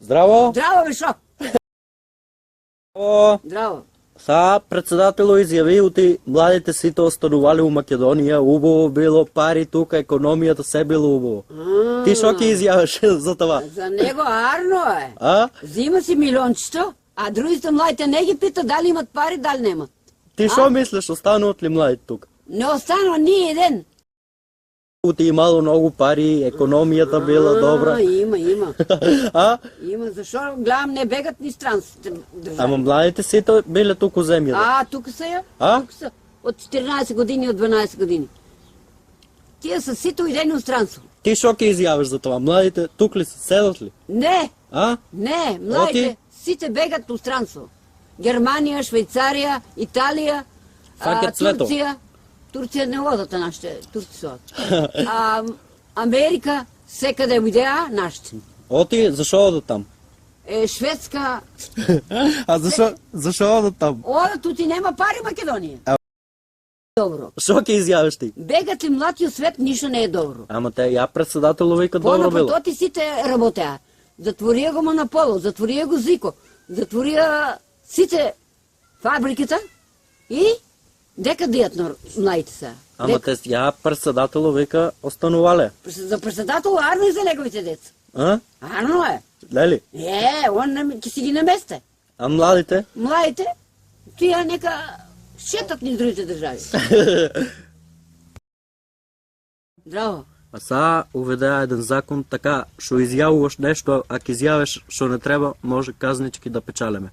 Здраво! Здраво, бе, шо? Здраво! Здраво. Са председатело изяви оти младите сите останували у Македония. Убаво било, пари тук, економията, все било убаво. Ти шо ки изяваш за това? За него арно е. А? Взима си милиончето, а другите младите не ги пита дали имат пари, дали нямат. Ти шо мислиш, остануват ли младите тук? Не остана ни един. Оти имало много пари, економията била добра. Има. А? Има, защо гледам не бегат ни странствите държави. Ама младите сите били тук у земята. Тук са я? А? Тук са. От 14 години, от 12 години. Тия са сито идени от странство. Ти шо ки изяваш за това? Младите тук ли са? Седат ли? Не, А? не, младите сите бегат от странство. Германия, Швейцария, Италия, Факет цвето. Турция. Турция не водат нашите, турци са. Америка, всекъде видеа нашите. Оти, защо одат там? Шведска, А защо одат там? ода тут и нема пари Македония. Добро. Шо ки изяваш ти? Бегат ли младия свет, нищо не е добро. Ама те я председатело вика добро било. По-напът сите работеа. Затвория го Монополо, затвория го Зико, затвория сите фабриката и дека дият на младите са. Ама те я председатело вика останувале. За председател арно и за неговите деца. А? Арно е. Лели? Он ки си ги наместе. А младите? Младите, тия нека шетат ни в другите държави. Здраво. А са уведеа един закон така, шо изявуваш нещо, ако изявиш, шо не трябва, може казнички да печалиме.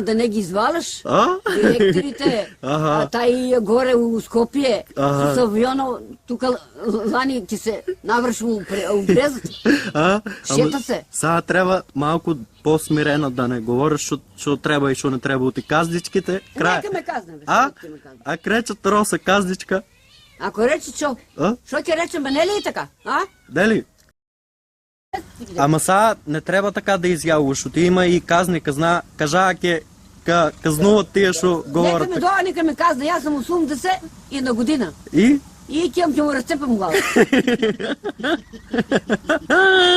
Да не ги изваляш? А? Директорите, Аха. тай горе у Скопие, Аха. с авиона, тук лани ти се навърши обрезат. Шета се. Сега трябва малко по-смирено да не говориш, шо трябва и шо не трябва от и казничките. Нека ме казне, бе, А? нека ме казне. А кречат роса казничка. Ако рече чо? А? Шо ти речем, бе, не ли е така? Дели? Ама сега не трябва така да изявуваш, ти има и казни, кажа казнуват тия, шо говорят. Нека ме дойде, нека ме казне, аз съм 80 и на година. И? И тям ти му разцепам глава.